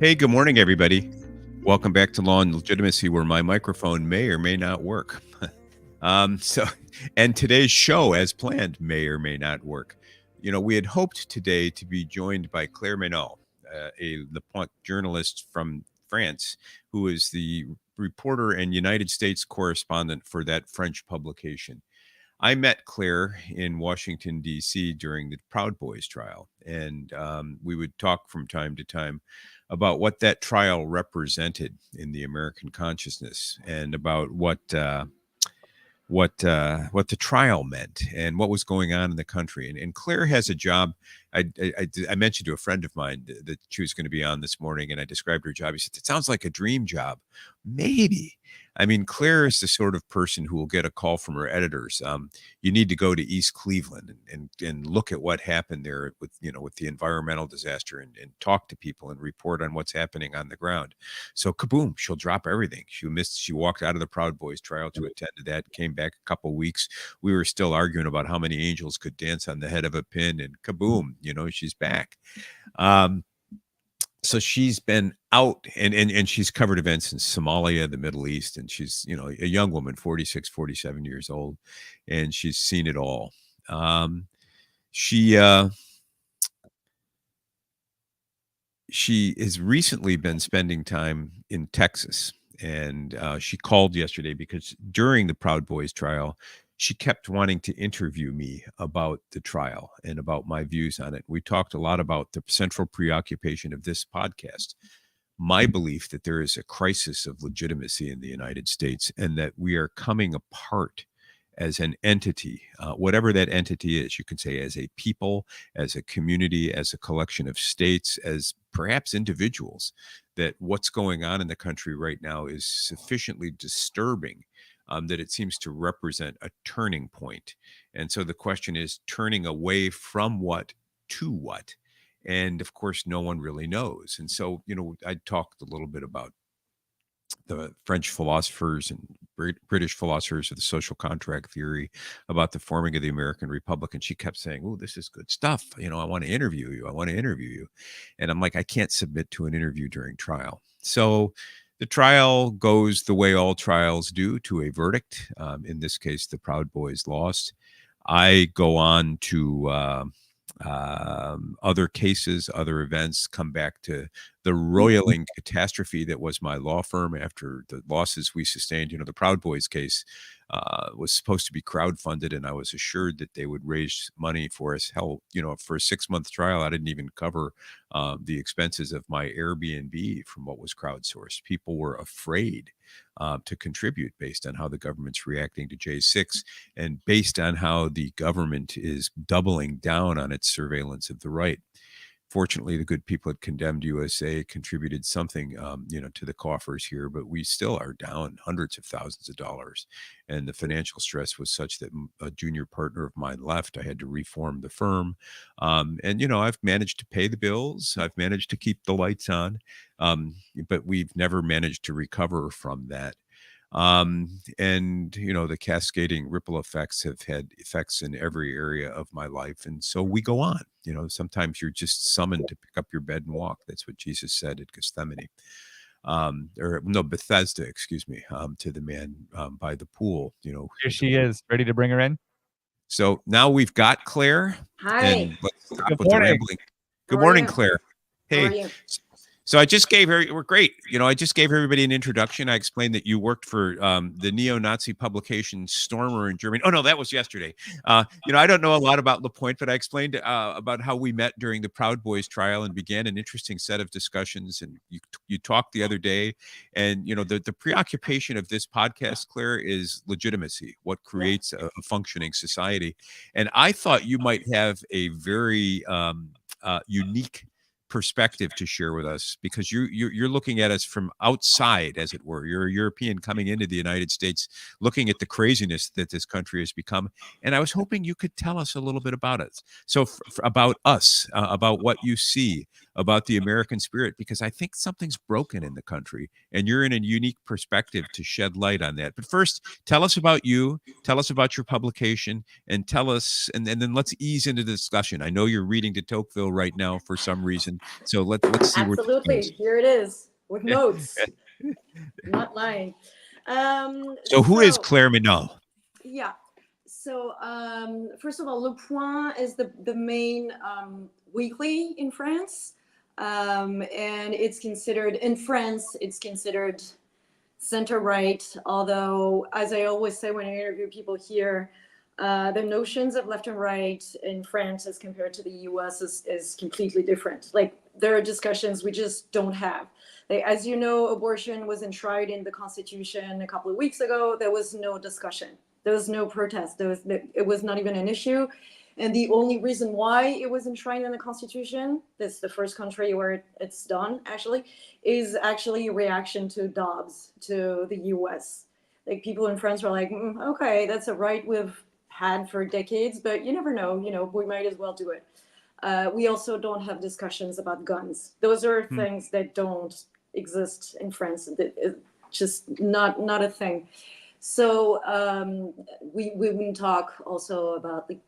Hey, good morning, everybody. Welcome back to Law and Legitimacy, where my microphone may or may not work. And today's show, as planned, may or may not work. We had hoped today to be joined by Claire Meynial, a LePointe journalist from France, who is the reporter and United States correspondent for that French publication. I met Claire in Washington, D.C. during the Proud Boys trial, and we would talk from time to time about what that trial represented in the American consciousness and about what the trial meant and what was going on in the country. And Claire has a job. I mentioned to a friend of mine that she was going to be on this morning, and I described her job. He said, "It sounds like a dream job." Maybe. I mean, Claire is the sort of person who will get a call from her editors. You need to go to East Cleveland and look at what happened there with the environmental disaster and talk to people and report on what's happening on the ground. So kaboom, she'll drop everything. She walked out of the Proud Boys trial to attend to that, came back a couple weeks. We were still arguing about how many angels could dance on the head of a pin, and kaboom, she's back. So she's been out and she's covered events in Somalia, the Middle East, and she's, a young woman, 46, 47 years old, and she's seen it all. She has recently been spending time in Texas, and she called yesterday because during the Proud Boys trial, she kept wanting to interview me about the trial and about my views on it. We talked a lot about the central preoccupation of this podcast, my belief that there is a crisis of legitimacy in the United States and that we are coming apart as an entity, whatever that entity is. You can say as a people, as a community, as a collection of states, as perhaps individuals, that what's going on in the country right now is sufficiently disturbing that it seems to represent a turning point. And so the question is turning away from what to what? And of course, no one really knows. And so, I talked a little bit about the French philosophers and British philosophers of the social contract theory, about the forming of the American Republic. And she kept saying, "Oh, this is good stuff. I want to interview you. I want to interview you." And I'm like, I can't submit to an interview during trial. So the trial goes the way all trials do, to a verdict. In this case, the Proud Boys lost. I go on to other cases, other events, come back to the roiling catastrophe that was my law firm after the losses we sustained. The Proud Boys case was supposed to be crowdfunded, and I was assured that they would raise money for us. Hell, for a 6-month trial, I didn't even cover the expenses of my Airbnb from what was crowdsourced. People were afraid to contribute based on how the government's reacting to J6 and based on how the government is doubling down on its surveillance of the right. Fortunately, the good people at Condemned USA contributed something, to the coffers here, but we still are down hundreds of thousands of dollars. And the financial stress was such that a junior partner of mine left. I had to reform the firm. I've managed to pay the bills. I've managed to keep the lights on. But we've never managed to recover from that. The cascading ripple effects have had effects in every area of my life. And so we go on. Sometimes you're just summoned to pick up your bed and walk. That's what Jesus said at Gethsemane. Bethesda, excuse me, to the man by the pool. Here she is, ready to bring her in. So now we've got Claire. Hi. And let's stop Good with the morning. rambling. Good morning, Claire. How are Hey. you? So I just gave her, we're great. I just gave everybody an introduction. I explained that you worked for the neo-Nazi publication Stormer in Germany. Oh, no, that was yesterday. I don't know a lot about LePointe, but I explained about how we met during the Proud Boys trial and began an interesting set of discussions. And you talked the other day. And, the preoccupation of this podcast, Claire, is legitimacy, what creates a functioning society. And I thought you might have a very unique perspective to share with us, because you're looking at us from outside, as it were. You're a European coming into the United States, looking at the craziness that this country has become. And I was hoping you could tell us a little bit about it. So about us, about what you see, about the American spirit, because I think something's broken in the country, and you're in a unique perspective to shed light on that. But first, tell us about you, tell us about your publication, and tell us, and then let's ease into the discussion. I know you're reading de Tocqueville right now for some reason. So let's see where this Absolutely. goes. Here it is with notes. Not lying. So who is So Claire Meynial? yeah. So first of all, LePointe is the main weekly in France, and it's considered in France. It's considered center right. Although, as I always say when I interview people here, the notions of left and right in France as compared to the US is completely different. Like there are discussions we just don't have. Like, as you know, abortion was enshrined in the Constitution a couple of weeks ago. There was no discussion. There was no protest. It was not even an issue. And the only reason why it was enshrined in the Constitution, this is the first country where it's done actually, is actually a reaction to Dobbs, to the US. Like people in France were like, okay, that's a right we've had for decades, but you never know, we might as well do it. We also don't have discussions about guns. Those are things that don't exist in France. It's just not a thing. So we wouldn't talk also about the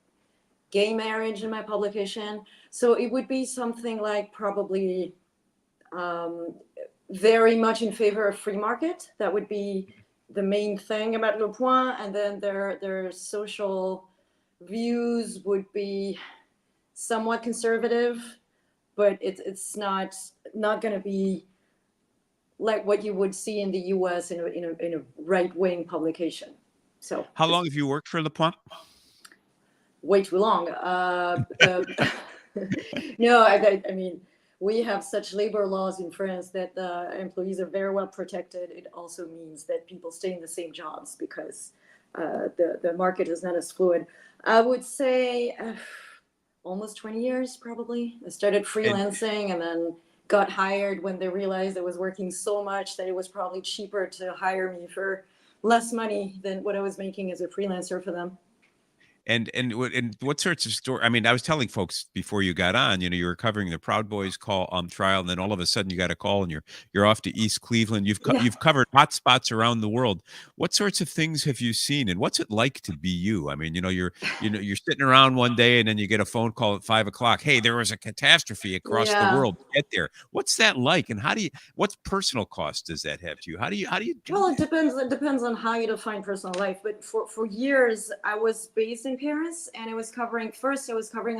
gay marriage in my publication. So it would be something like probably very much in favor of free market. That would be the main thing about LePointe. And then their social views would be somewhat conservative, but it's not going to be like what you would see in the US in a right-wing publication. So How long have you worked for LePointe? way too long. No, I mean, we have such labor laws in France that employees are very well protected. It also means that people stay in the same jobs because the market is not as fluid. I would say almost 20 years, probably. I started And freelancing and then got hired when they realized I was working so much that it was probably cheaper to hire me for less money than what I was making as a freelancer for them. what sorts of story? I mean, I was telling folks before you got on, you were covering the Proud Boys trial, and then all of a sudden you got a call and you're off to East Cleveland. Yeah. You've covered hot spots around the world. What sorts of things have you seen, and what's it like to be you? I mean, you're sitting around one day and then you get a phone call at 5 o'clock. Hey, there was a catastrophe across the Yeah. world. Get there. What's that like, and what personal cost does that have to you? How do you do Well, it that? depends. It depends on how you define personal life. But for years, I was based in Paris, and I was covering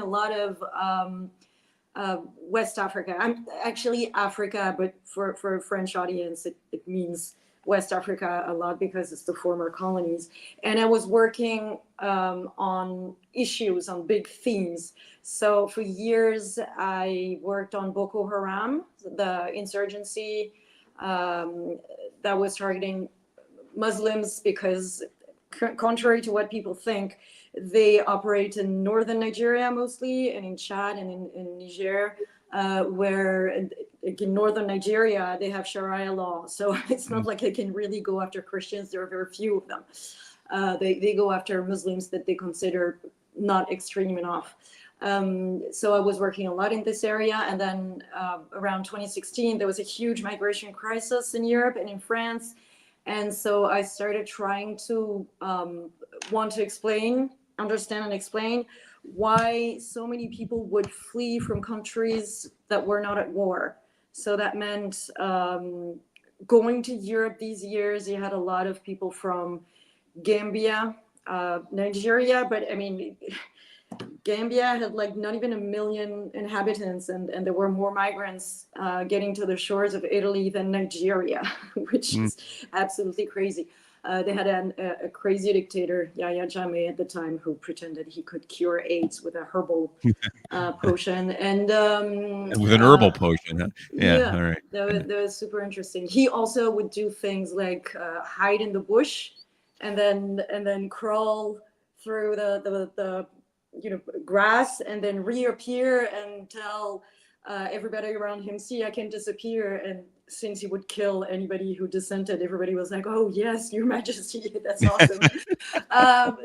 a lot of West Africa. I'm actually Africa, but for a French audience, it means West Africa a lot because it's the former colonies. And I was working on issues, on big themes. So for years, I worked on Boko Haram, the insurgency that was targeting Muslims because, contrary to what people think, they operate in northern Nigeria mostly, and in Chad and in Niger, where in northern Nigeria they have Sharia law. So it's not like they can really go after Christians. There are very few of them. They go after Muslims that they consider not extreme enough. So I was working a lot in this area. And then around 2016, there was a huge migration crisis in Europe and in France. And so I started trying to understand and explain why so many people would flee from countries that were not at war. So that meant going to Europe these years. You had a lot of people from Gambia, Nigeria, but I mean, Gambia had like not even 1 million inhabitants, and there were more migrants getting to the shores of Italy than Nigeria, which is absolutely crazy. They had a crazy dictator, Yahya Jammeh, at the time, who pretended he could cure AIDS with a herbal potion. And With an herbal potion, huh? Yeah, yeah, all right. that was super interesting. He also would do things like hide in the bush and then crawl through the grass and then reappear and tell everybody around him, see, I can disappear. And since he would kill anybody who dissented, everybody was like, oh yes, your majesty, that's awesome.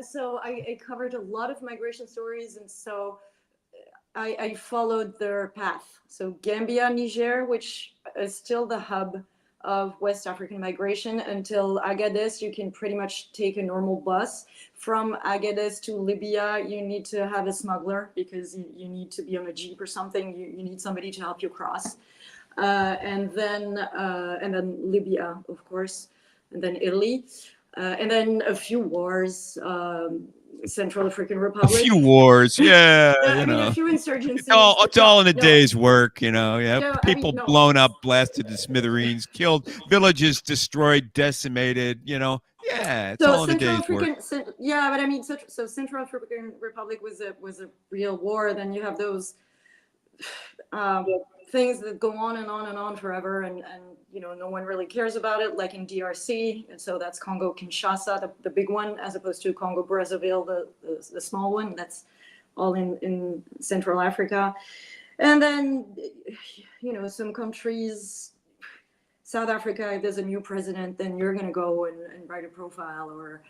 So I covered a lot of migration stories, and so I followed their path. So Gambia, Niger, which is still the hub of West African migration. Until Agadez, you can pretty much take a normal bus. From Agadez to Libya, you need to have a smuggler because you need to be on a jeep or something. You need somebody to help you cross. And then Libya, of course, and then Italy, and then a few wars, Central African Republic. A few wars, yeah. I mean, a few insurgencies. It's all in a day's work, you know. Yeah, No, people blown up, blasted to smithereens, killed, villages destroyed, decimated. You know, yeah, it's all in a day's work. Yeah, but I mean, so Central African Republic was a real war. Then you have those things that go on and on and on forever, and you know, no one really cares about it, like in DRC. And so that's Congo Kinshasa, the big one, as opposed to Congo Brazzaville, the small one. That's all in Central Africa. And then, you know, some countries, South Africa, if there's a new president, then you're going to go and write a profile, or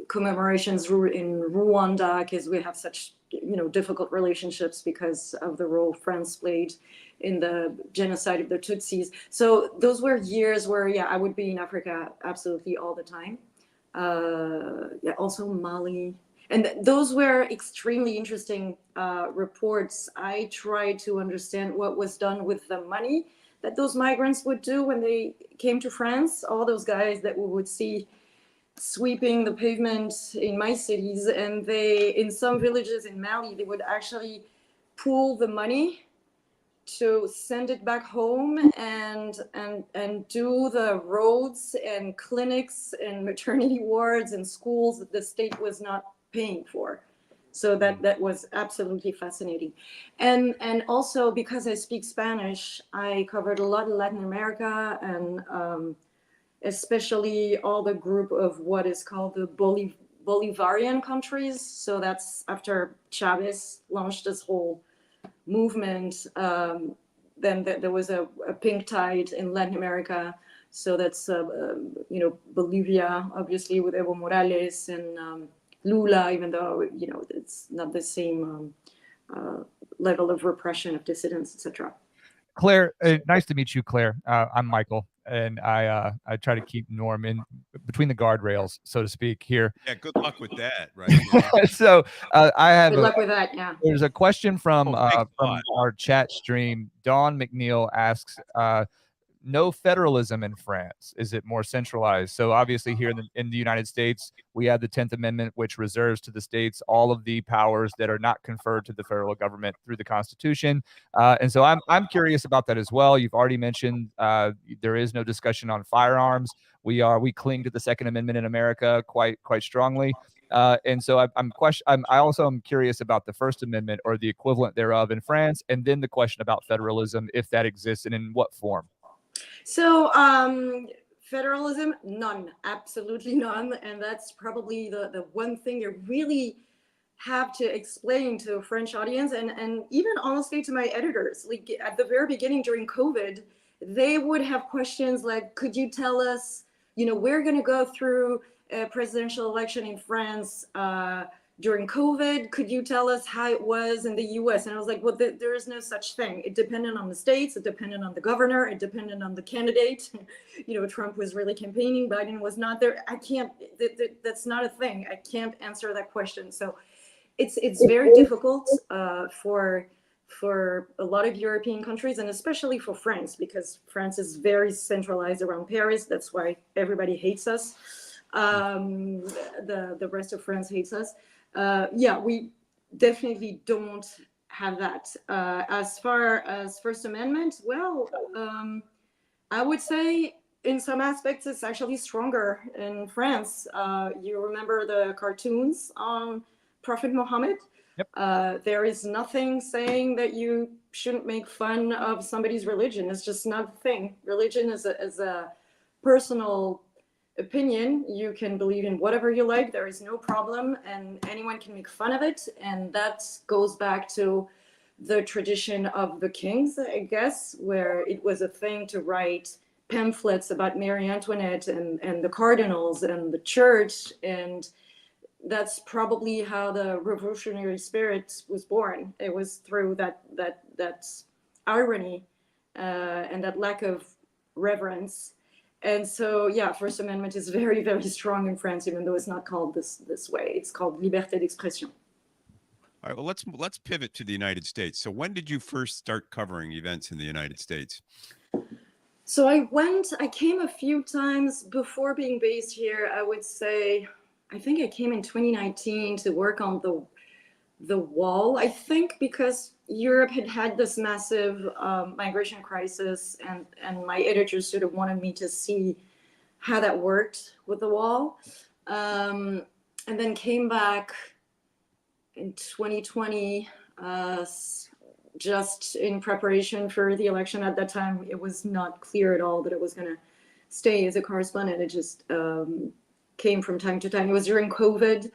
commemorations in Rwanda, because we have such, you know, difficult relationships because of the role France played in the genocide of the Tutsis. So those were years where, yeah, I would be in Africa absolutely all the time. Yeah, also Mali. And those were extremely interesting reports. I tried to understand what was done with the money that those migrants would do when they came to France. All those guys that we would see sweeping the pavement in my cities, and they, in some villages in Mali, they would actually pool the money to send it back home and do the roads and clinics and maternity wards and schools that the state was not paying for. So that was absolutely fascinating. And also, because I speak Spanish, I covered a lot of Latin America, and especially all the group of what is called the Bolivarian countries. So that's after Chavez launched this whole movement. Then there was a pink tide in Latin America. So that's, you know, Bolivia, obviously, with Evo Morales and Lula, even though, you know, it's not the same level of repression of dissidents, etc. Claire, nice to meet you, Claire. I'm Michael, and I try to keep Norm in between the guardrails, so to speak, here. Yeah, good luck with that, right? Yeah. So I have good luck with that. Yeah. There's a question from our chat stream. Dawn McNeil asks, no federalism in France? Is it more centralized? So obviously here in the United States, we have the 10th Amendment, which reserves to the states all of the powers that are not conferred to the federal government through the Constitution. And so I'm curious about that as well. You've already mentioned there is no discussion on firearms. We cling to the Second Amendment in America quite strongly. And so I also am curious about the First Amendment, or the equivalent thereof in France, and then the question about federalism, if that exists and in what form. So federalism, none, absolutely none. And that's probably the one thing you really have to explain to a French audience, and even honestly to my editors. Like at the very beginning during COVID, they would have questions like, could you tell us, you know, we're going to go through a presidential election in France during COVID. Could you tell us how it was in the US? And I was like, well, there is no such thing. It depended on the states, it depended on the governor, it depended on the candidate. You know, Trump was really campaigning, Biden was not there. I can't, that's not a thing. I can't answer that question. So it's very difficult for a lot of European countries, and especially for France, because France is very centralized around Paris. That's why everybody hates us. The rest of France hates us. Yeah, we definitely don't have that. As far as First Amendment, well, I would say in some aspects it's actually stronger in France. You remember the cartoons on Prophet Muhammad? Yep. There is nothing saying that you shouldn't make fun of somebody's religion. It's just not a thing. Religion is a personal opinion. You can believe in whatever you like. There is no problem, and anyone can make fun of it. And that goes back to the tradition of the kings, I guess, where it was a thing to write pamphlets about Mary Antoinette and the cardinals and the church. And that's probably how the revolutionary spirit was born. It was through that irony and that lack of reverence. And so, yeah, First Amendment is very, very strong in France, even though it's not called this way. It's called liberté d'expression. All right, well, let's pivot to the United States. So when did you first start covering events in the United States? So I came a few times before being based here. I would say, I think I came in 2019 to work on the wall, I think, because Europe had this massive migration crisis, and my editors sort of wanted me to see how that worked with the wall. And then came back in 2020, just in preparation for the election. At that time, it was not clear at all that it was going to stay as a correspondent. It just came from time to time. It was during COVID,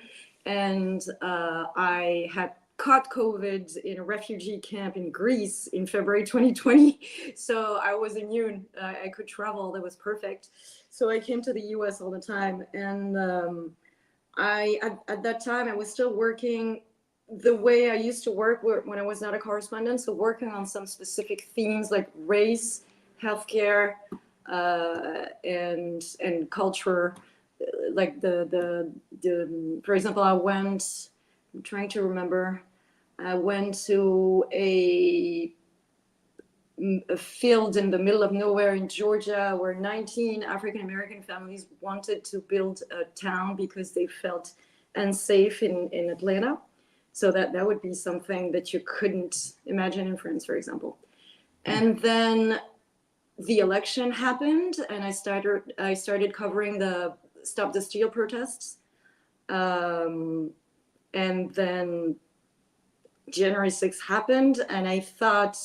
and I had caught COVID in a refugee camp in Greece in February 2020. So I was immune. I could travel. That was perfect. So I came to the US all the time. And at that time, I was still working the way I used to work when I was not a correspondent. So working on some specific themes like race, healthcare, and culture. Like the for example, I'm trying to remember, I went to a field in the middle of nowhere in Georgia where 19 African American families wanted to build a town because they felt unsafe in Atlanta. So that would be something that you couldn't imagine in France, for example. And then the election happened, and I started covering the Stop the Steal protests. And then January 6th happened, and I thought,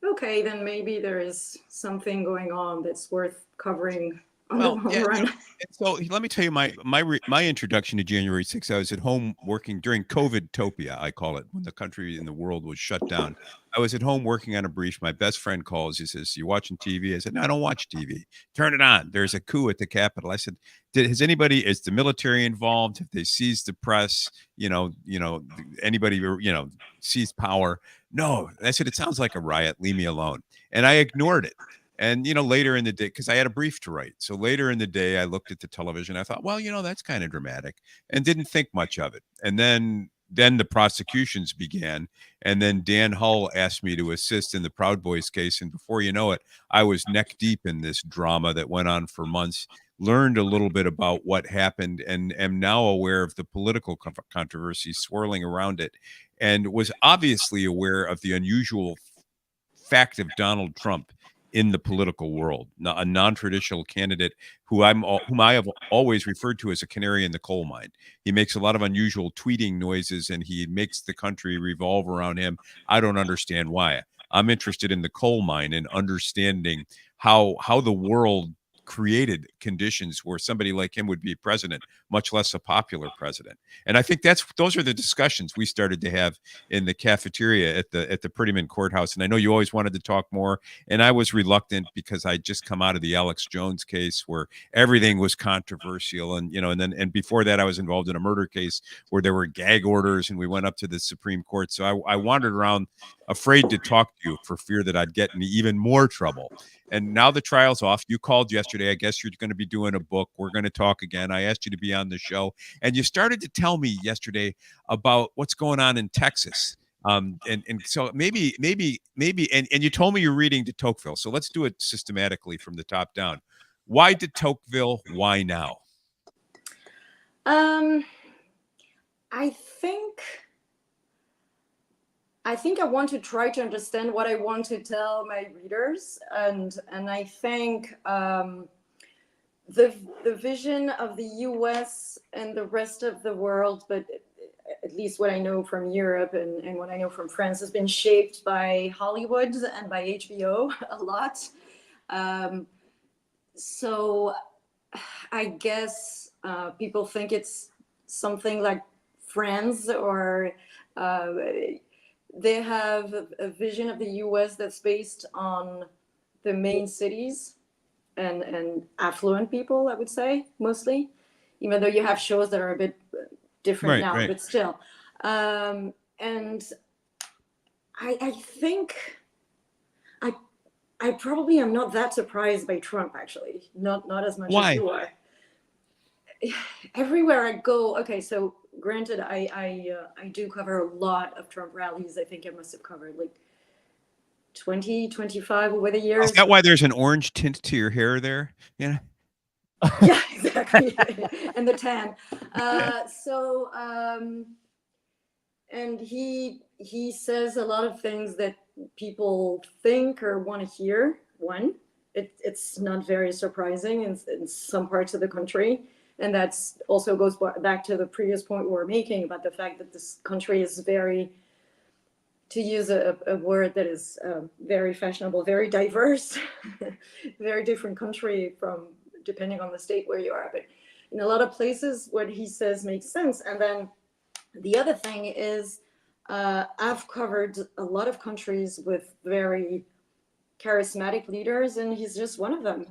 okay, then maybe there is something going on that's worth covering on the long run. So let me tell you my introduction to January 6th. I was at home working during COVID-topia, I call it, when the country and the world was shut down. I was at home working on a brief. My best friend calls. He says, "You watching TV?" I said, "No, I don't watch TV." "Turn it on. There's a coup at the Capitol." I said, is the military involved? Have they seized the press? Anybody, seized power? No. I said, "It sounds like a riot. Leave me alone." And I ignored it. And, later in the day, because I had a brief to write. So later in the day, I looked at the television. I thought, well, that's kind of dramatic, and didn't think much of it. And then the prosecutions began. And then Dan Hull asked me to assist in the Proud Boys case. And before you know it, I was neck deep in this drama that went on for months, learned a little bit about what happened, and am now aware of the political controversy swirling around it, and was obviously aware of the unusual fact of Donald Trump in the political world, a non-traditional candidate whom I have always referred to as a canary in the coal mine. He makes a lot of unusual tweeting noises, and he makes the country revolve around him. I don't understand why. I'm interested in the coal mine and understanding how the world created conditions where somebody like him would be president, much less a popular president. And I think those are the discussions we started to have in the cafeteria at the Prettyman Courthouse. And I know you always wanted to talk more, and I was reluctant because I'd just come out of the Alex Jones case where everything was controversial, and before that I was involved in a murder case where there were gag orders, and we went up to the Supreme Court. So I wandered around afraid to talk to you for fear that I'd get in even more trouble. And now the trial's off. You called yesterday. I guess you're going to be doing a book. We're going to talk again. I asked you to be on the show, and you started to tell me yesterday about what's going on in Texas. And so maybe, and you told me you're reading de Tocqueville. So let's do it systematically from the top down. Why de Tocqueville? Why now? I think I want to try to understand what I want to tell my readers, and I think the vision of the US and the rest of the world, but at least what I know from Europe and what I know from France, has been shaped by Hollywood and by HBO a lot. So I guess people think it's something like Friends, or they have a vision of the US that's based on the main cities and affluent people, I would say, mostly, even though you have shows that are a bit different now, but still. And I think I probably am not that surprised by Trump, actually. Not as much as Why? you are. Everywhere I go, okay, so granted, I do cover a lot of Trump rallies. I think I must have covered like 20, 25 over the Is years. that why there's an orange tint to your hair there? Yeah. Yeah, exactly. And the tan. And he says a lot of things that people think or want to hear. It's not very surprising in some parts of the country, and that's also goes back to the previous point we were making about the fact that this country is very, to use a word that is very fashionable, very diverse, very different country from depending on the state where you are. But in a lot of places, what he says makes sense. And then the other thing is, I've covered a lot of countries with very charismatic leaders, and he's just one of them.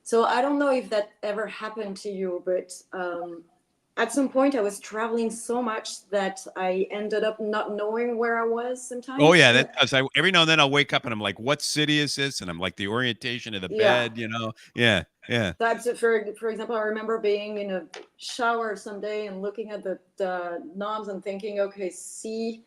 So I don't know if that ever happened to you, but at some point I was traveling so much that I ended up not knowing where I was sometimes. Oh yeah, that does. Every now and then I'll wake up and I'm like, "What city is this?" And I'm like, the orientation of the bed, you know? Yeah, yeah. That's for example, I remember being in a shower someday and looking at the knobs and thinking, okay, C,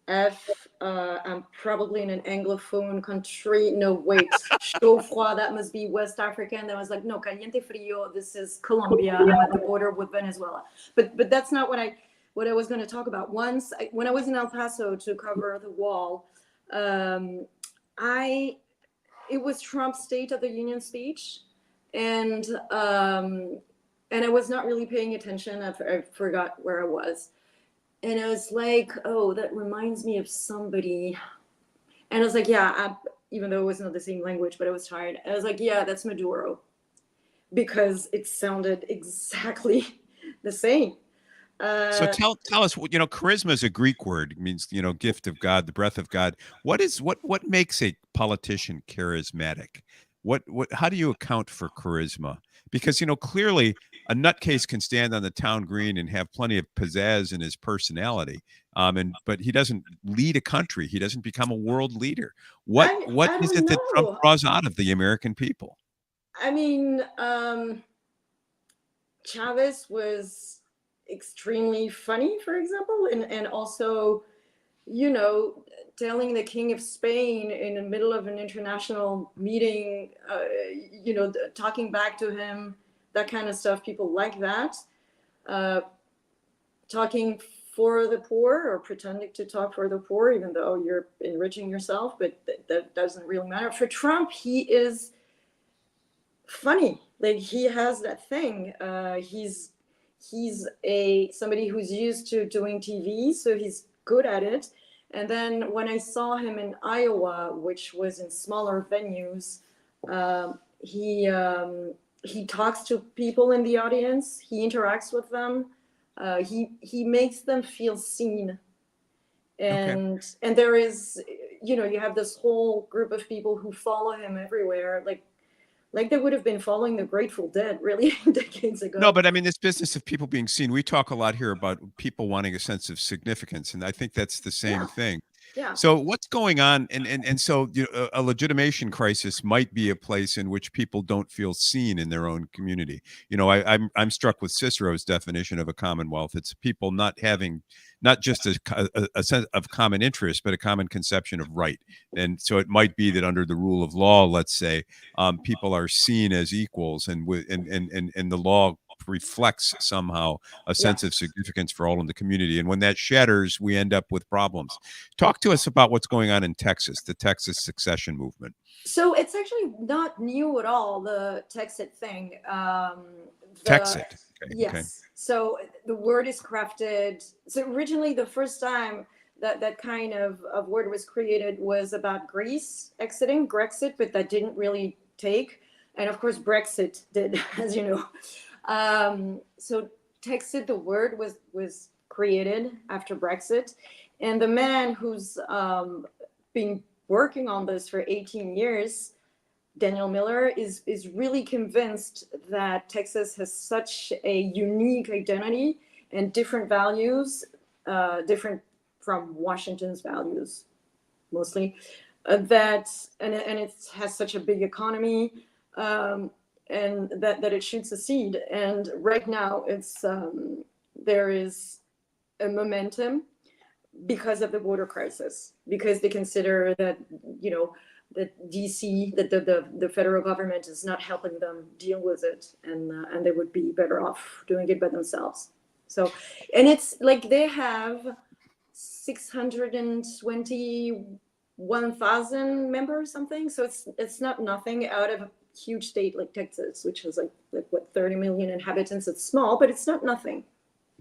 F, I'm probably in an Anglophone country. No, wait, chaud froid, that must be West Africa. And I was like, no, caliente frío, this is Colombia. I'm at the border with Venezuela. But that's not what I was going to talk about. When I was in El Paso to cover the wall, it was Trump's State of the Union speech, and I was not really paying attention. I forgot where I was, and I was like, "Oh, that reminds me of somebody." And I was like, "Yeah," even though it was not the same language, but I was tired. I was like, "Yeah, that's Maduro," because it sounded exactly the same. So tell us, charisma is a Greek word. It means, gift of God, the breath of God. What makes a politician charismatic? How do you account for charisma? Because, clearly a nutcase can stand on the town green and have plenty of pizzazz in his personality. But he doesn't lead a country. He doesn't become a world leader. What I is don't it that Trump know. draws out of the American people? I mean, Chavez was extremely funny, for example, and also, telling the King of Spain in the middle of an international meeting, talking back to him, that kind of stuff. People like that. Uh, Talking for the poor or pretending to talk for the poor, even though you're enriching yourself, but that doesn't really matter. For Trump, he is funny. Like, he has that thing. He's a somebody who's used to doing TV, so he's good at it. And then when I saw him in Iowa, which was in smaller venues, he talks to people in the audience. He interacts with them. He makes them feel seen. Okay. And there is, you have this whole group of people who follow him everywhere, like they would have been following the Grateful Dead really decades ago. No, but I mean, this business of people being seen, we talk a lot here about people wanting a sense of significance, and I think that's the same thing. Yeah. So what's going on? And so a legitimation crisis might be a place in which people don't feel seen in their own community. I'm struck with Cicero's definition of a commonwealth. It's people not having not just a sense of common interest, but a common conception of right. And so it might be that under the rule of law, let's say, people are seen as equals, and the law reflects somehow a sense of significance for all in the community. And when that shatters, we end up with problems. Talk to us about what's going on in Texas, the Texas succession movement. So it's actually not new at all, the Texit thing. Texit. Okay. Yes. Okay. So the word is crafted. So originally, the first time that kind of word was created was about Greece exiting, Grexit, but that didn't really take. And of course, Brexit did, as you know. So Texit, the word was created after Brexit. And the man who's been working on this for 18 years, Daniel Miller, is really convinced that Texas has such a unique identity and different values, different from Washington's values, mostly, that and it has such a big economy, and that it should succeed. And right now, it's there is a momentum because of the border crisis, because they consider that, you know, that DC, that the federal government is not helping them deal with it, and they would be better off doing it by themselves. So, and it's like they have 621,000 members, something. So it's not nothing out of a huge state like Texas, which has like what, 30 million inhabitants. It's small, but it's not nothing.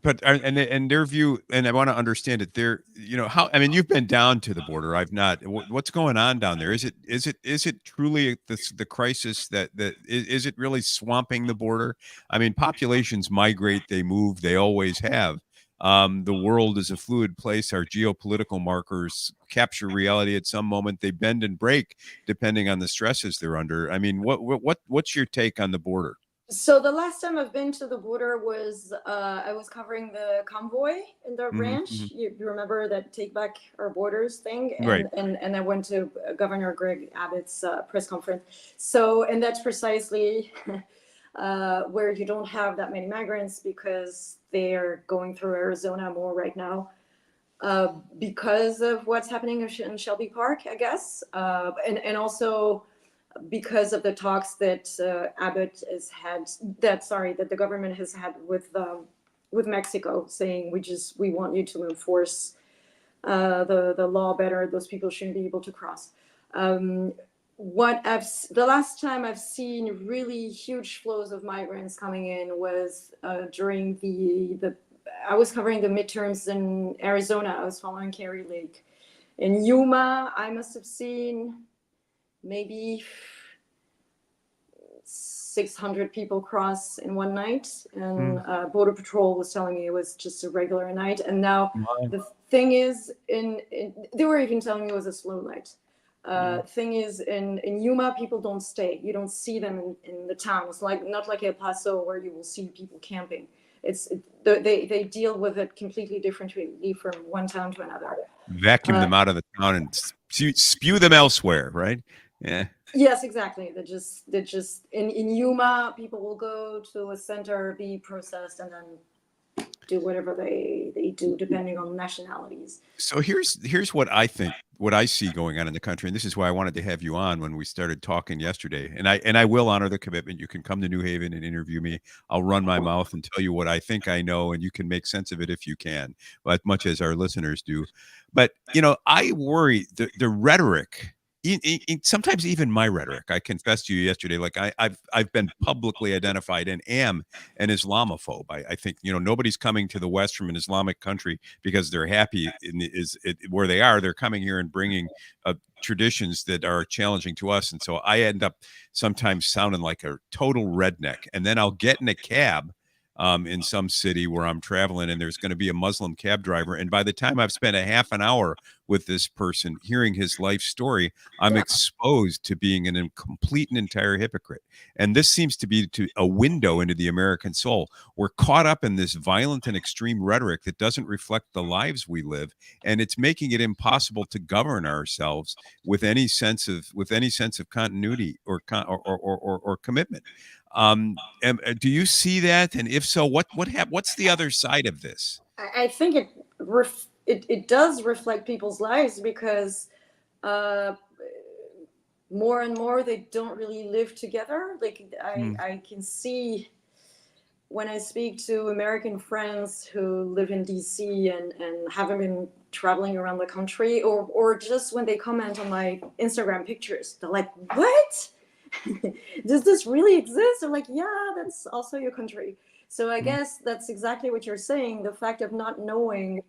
But and their view, and I want to understand it. They're, you know, how, I mean, you've been down to the border. I've not. What's going on down there? Is it truly the crisis that is it really swamping the border? I mean, populations migrate, they move, they always have. The world is a fluid place. Our geopolitical markers capture reality at some moment. They bend and break depending on the stresses they're under. I mean, what's your take on the border? So the last time I've been to the border was I was covering the convoy in the Hmm, hmm. ranch. You remember that Take Back Our Borders thing, Right. and I went to Governor Greg Abbott's press conference. So, and that's precisely where you don't have that many migrants, because they're going through Arizona more right now, because of what's happening in Shelby Park, I guess, and also because of the talks that Abbott has had, that the government has had with Mexico, saying we want you to enforce the law better. Those people shouldn't be able to cross. The last time I've seen really huge flows of migrants coming in was during the I was covering the midterms in Arizona. I was following Kerry Lake. In Yuma, I must have seen maybe 600 people cross in one night, and Border Patrol was telling me it was just a regular night. And now the thing is, they were even telling me it was a slow night. Thing is, in Yuma, people don't stay. You don't see them in the towns, like not like El Paso, where you will see people camping. They deal with it completely differently from one town to another. Vacuum them out of the town and spew them elsewhere, right? Yeah. Yes, exactly. They just in Yuma, people will go to a center, be processed, and then do whatever they do, depending on nationalities. So here's what I think, what I see going on in the country, and this is why I wanted to have you on when we started talking yesterday. And I will honor the commitment. You can come to New Haven and interview me. I'll run my mouth and tell you what I think I know, and you can make sense of it if you can, as much as our listeners do. But you know, I worry the rhetoric. Sometimes even my rhetoric. I confessed to you yesterday, like I've been publicly identified and am an Islamophobe. I think, you know, nobody's coming to the West from an Islamic country because they're happy where they are. They're coming here and bringing traditions that are challenging to us, and so I end up sometimes sounding like a total redneck. And then I'll get in a cab in some city where I'm traveling, and there's going to be a Muslim cab driver. And by the time I've spent a half an hour with this person hearing his life story, I'm exposed to being a complete and entire hypocrite. And this seems to be a window into the American soul. We're caught up in this violent and extreme rhetoric that doesn't reflect the lives we live, and it's making it impossible to govern ourselves with any sense of continuity or commitment. Do you see that? And if so, what's the other side of this? I think it does reflect people's lives, because more and more they don't really live together. Like I can see when I speak to American friends who live in DC and haven't been traveling around the country, or just when they comment on my Instagram pictures, they're like, "What? Does this really exist?" I'm like, "Yeah, that's also your country." So I guess that's exactly what you're saying. The fact of not knowing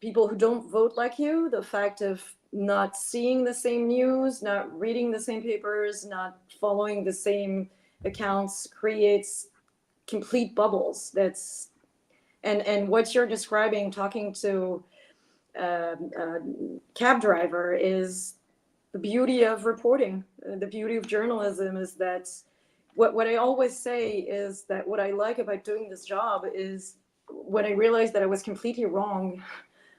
people who don't vote like you, the fact of not seeing the same news, not reading the same papers, not following the same accounts, creates complete bubbles. And what you're describing, talking to a cab driver, is the beauty of reporting. The beauty of journalism is that what I always say is that what I like about doing this job is when I realized that I was completely wrong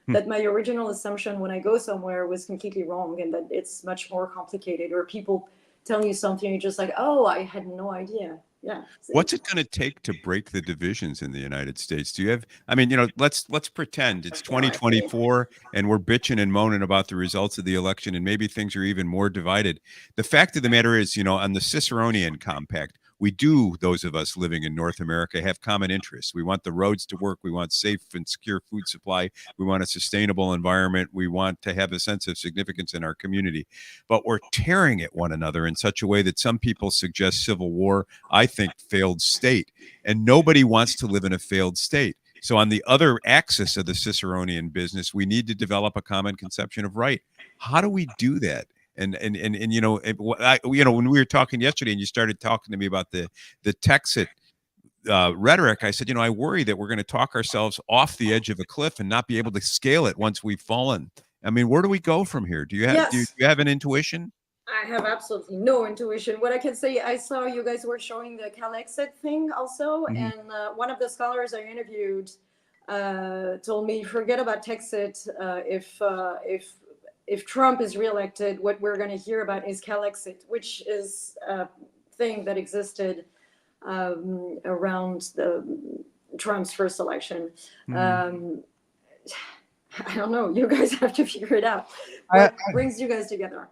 that my original assumption when I go somewhere was completely wrong, and that it's much more complicated, or people tell you something, you're just like, oh, I had no idea. Yeah. What's it going to take to break the divisions in the United States? Do you have, I mean, let's pretend it's 2024 and we're bitching and moaning about the results of the election, and maybe things are even more divided. The fact of the matter is, on the Ciceronian compact, we do, those of us living in North America, have common interests. We want the roads to work. We want safe and secure food supply. We want a sustainable environment. We want to have a sense of significance in our community. But we're tearing at one another in such a way that some people suggest civil war. I think failed state. And nobody wants to live in a failed state. So on the other axis of the Ciceronian business, we need to develop a common conception of right. How do we do that? And when we were talking yesterday, and you started talking to me about the Texit rhetoric, I said, I worry that we're going to talk ourselves off the edge of a cliff and not be able to scale it once we've fallen. I mean, where do we go from here? Do you have an intuition? I have absolutely no intuition. What I can say, I saw you guys were showing the Calexit thing also, and one of the scholars I interviewed told me, forget about Texit. If Trump is reelected, what we're going to hear about is Calexit, which is a thing that existed around Trump's first election. I don't know. You guys have to figure it out. What brings you guys together?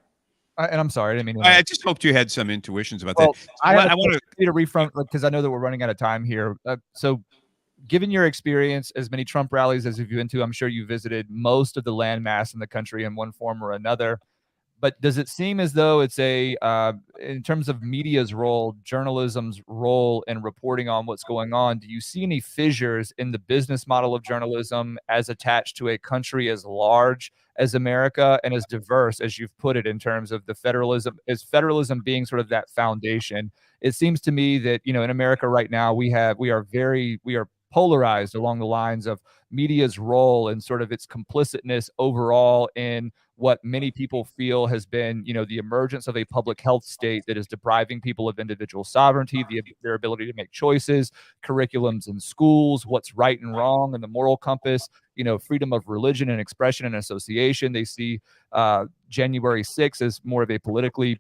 And I'm sorry, I didn't mean. I just hoped you had some intuitions about that. I want to refront, because I know that we're running out of time here. So, given your experience, as many Trump rallies as you've been to, I'm sure you visited most of the landmass in the country in one form or another. But does it seem as though it's in terms of media's role, journalism's role in reporting on what's going on, do you see any fissures in the business model of journalism as attached to a country as large as America and as diverse as you've put it, in terms of the federalism being sort of that foundation? It seems to me that, in America right now, we are polarized along the lines of media's role and sort of its complicitness overall in what many people feel has been, the emergence of a public health state that is depriving people of individual sovereignty, their ability to make choices, curriculums in schools, what's right and wrong, and the moral compass, freedom of religion and expression and association. They see January 6th as more of a politically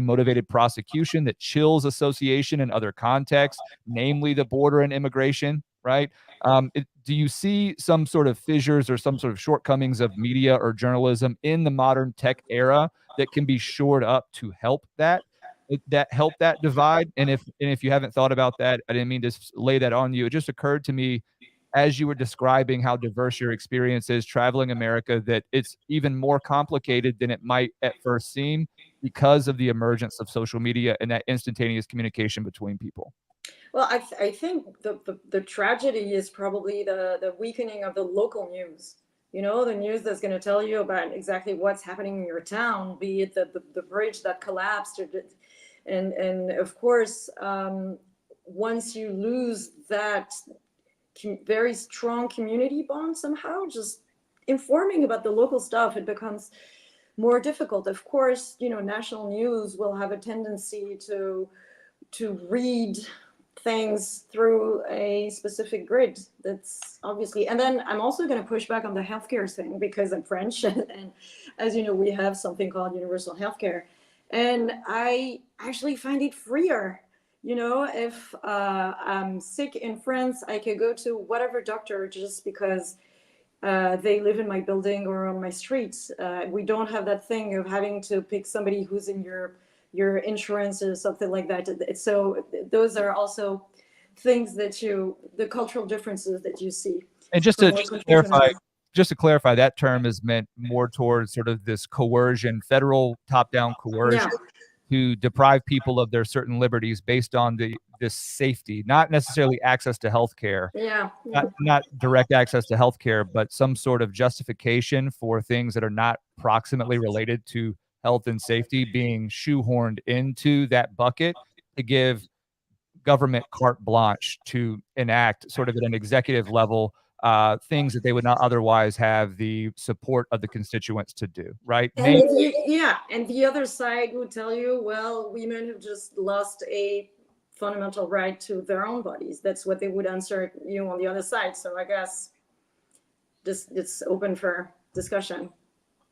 motivated prosecution that chills association in other contexts, namely the border and immigration, right? Do you see some sort of fissures or some sort of shortcomings of media or journalism in the modern tech era that can be shored up to help that divide? And if you haven't thought about that, I didn't mean to lay that on you. It just occurred to me as you were describing how diverse your experience is traveling America, that it's even more complicated than it might at first seem, because of the emergence of social media and that instantaneous communication between people. Well, I think the tragedy is probably the weakening of the local news. The news that's going to tell you about exactly what's happening in your town, be it the bridge that collapsed, and of course, once you lose that very strong community bond, somehow just informing about the local stuff, it becomes more difficult. Of course, national news will have a tendency to read things through a specific grid. That's obviously, and then I'm also going to push back on the healthcare thing, because I'm French, and as you know, we have something called universal healthcare, and I actually find it freer. If I'm sick in France, I could go to whatever doctor just because they live in my building or on my streets. We don't have that thing of having to pick somebody who's in your insurance or something like that. So those are also things that the cultural differences that you see. And just to clarify, that term is meant more towards sort of this coercion, federal top-down coercion, to deprive people of their certain liberties based on this safety, not necessarily access to healthcare, not direct access to healthcare, but some sort of justification for things that are not proximately related to health and safety being shoehorned into that bucket to give government carte blanche to enact sort of at an executive level things that they would not otherwise have the support of the constituents to do, right? And and the other side would tell you, well, women have just lost a fundamental right to their own bodies. That's what they would answer you on the other side. So I guess it's open for discussion.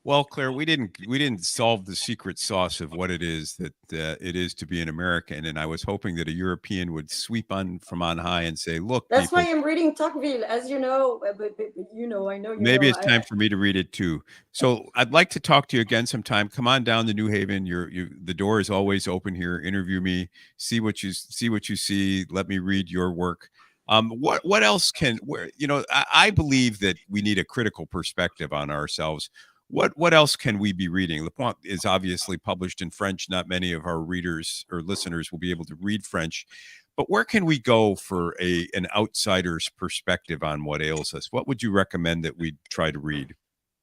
Well, Claire, we didn't solve the secret sauce of what it is that it is to be an American, and I was hoping that a European would sweep on from on high and say, "Look, That's people." why I'm reading Tocqueville, as you know. But I know you Maybe know. it's time for me to read it too. So I'd like to talk to you again sometime. Come on down to New Haven. The door is always open here. Interview me. See what you see. Let me read your work. What else I believe that we need a critical perspective on ourselves. What else can we be reading? LePointe is obviously published in French. Not many of our readers or listeners will be able to read French. But where can we go for an outsider's perspective on what ails us? What would you recommend that we try to read?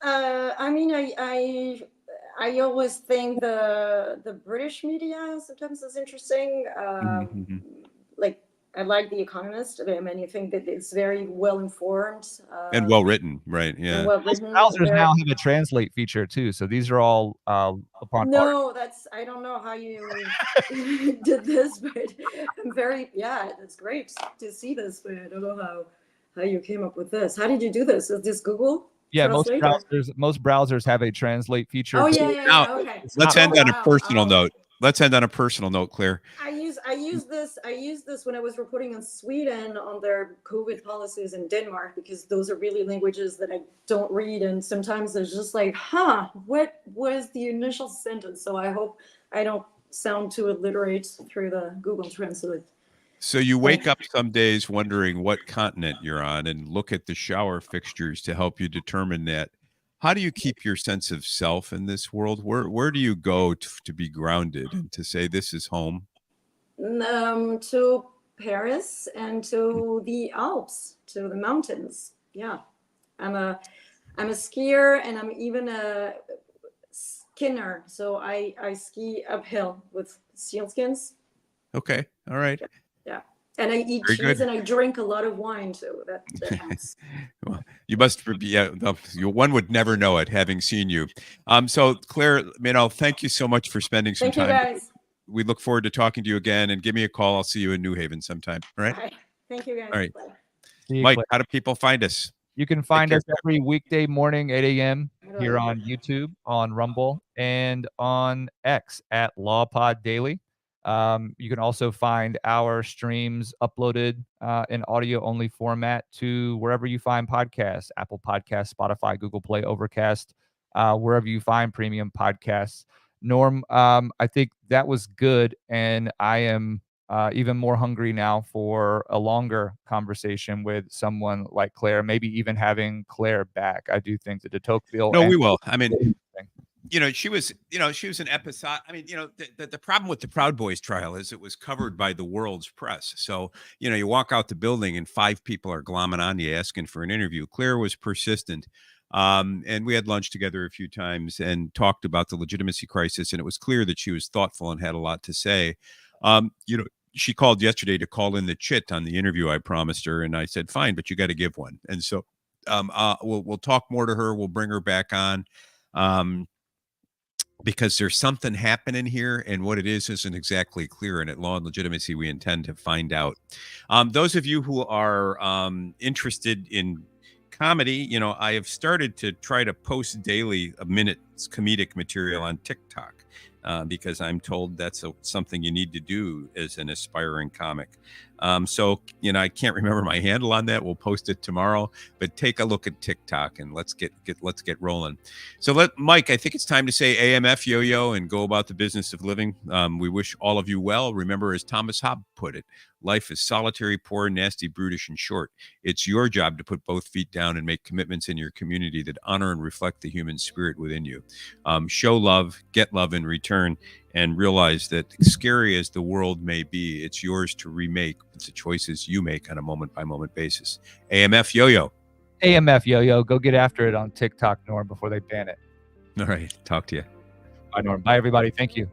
I mean, I always think the British media sometimes is interesting. Mm-hmm. Like, I like The Economist. I mean, I think that it's very well informed And well written, right? Yeah. and well written. Browsers now have a translate feature too, so these are all upon. No, I don't know how you did this, but I'm it's great to see this, but I don't know how you came up with this. How did you do this? Is this Google? Yeah, Translate, most browsers have a translate feature. Oh yeah, okay. Let's end on a personal note. Let's end on a personal note, Claire. I use this when I was reporting on Sweden on their COVID policies in Denmark, because those are really languages that I don't read, and sometimes there's just like, what was the initial sentence? So I hope I don't sound too illiterate through the Google Translate. So you wake up some days wondering what continent you're on and look at the shower fixtures to help you determine that. How do you keep your sense of self in this world? Where do you go to be grounded and to say this is home? To Paris and to the Alps, to the mountains. Yeah, I'm a skier, and I'm even a skinner. So I ski uphill with sealskins. Okay, all right. Yeah, and I eat cheese and I drink a lot of wine too. That helps. Well, you must be. One would never know it, having seen you. So Claire, Meynial, thank you so much for spending some time. Thank you, guys. We look forward to talking to you again, and give me a call. I'll see you in New Haven sometime. All right. Bye. Thank you, guys. All right. Bye. Mike, how do people find us? You can find us every weekday morning, 8 a.m. here on YouTube, on Rumble, and on X at LawPod Daily. You can also find our streams uploaded in audio-only format to wherever you find podcasts: Apple Podcasts, Spotify, Google Play, Overcast, wherever you find premium podcasts. Norm, I think that was good, and I am even more hungry now for a longer conversation with someone like Claire, maybe even having Claire back. I do think that de Tocqueville. No, we will. I mean, she was an episode. I mean, the problem with the Proud Boys trial is it was covered by the world's press. So, you walk out the building and 5 people are glomming on you asking for an interview. Claire was persistent. And we had lunch together a few times and talked about the legitimacy crisis. And it was clear that she was thoughtful and had a lot to say. She called yesterday to call in the chit on the interview I promised her. And I said, fine, but you got to give one. And so we'll talk more to her. We'll bring her back on. Because there's something happening here, and what it is isn't exactly clear. And at Law and Legitimacy, we intend to find out. Those of you who are interested in comedy, I have started to try to post daily a minute's comedic material on TikTok because I'm told that's something you need to do as an aspiring comic. So, I can't remember my handle on that. We'll post it tomorrow, but take a look at TikTok and let's get rolling. So Mike, I think it's time to say AMF yo-yo and go about the business of living. We wish all of you well. Remember, as Thomas Hobbes put it, life is solitary, poor, nasty, brutish, and short. It's your job to put both feet down and make commitments in your community that honor and reflect the human spirit within you. Show love, get love in return, and realize that scary as the world may be, it's yours to remake the choices you make on a moment-by-moment basis. AMF yo-yo. AMF yo-yo. Go get after it on TikTok, Norm, before they ban it. All right. Talk to you. Bye, Norm. Bye, everybody. Thank you.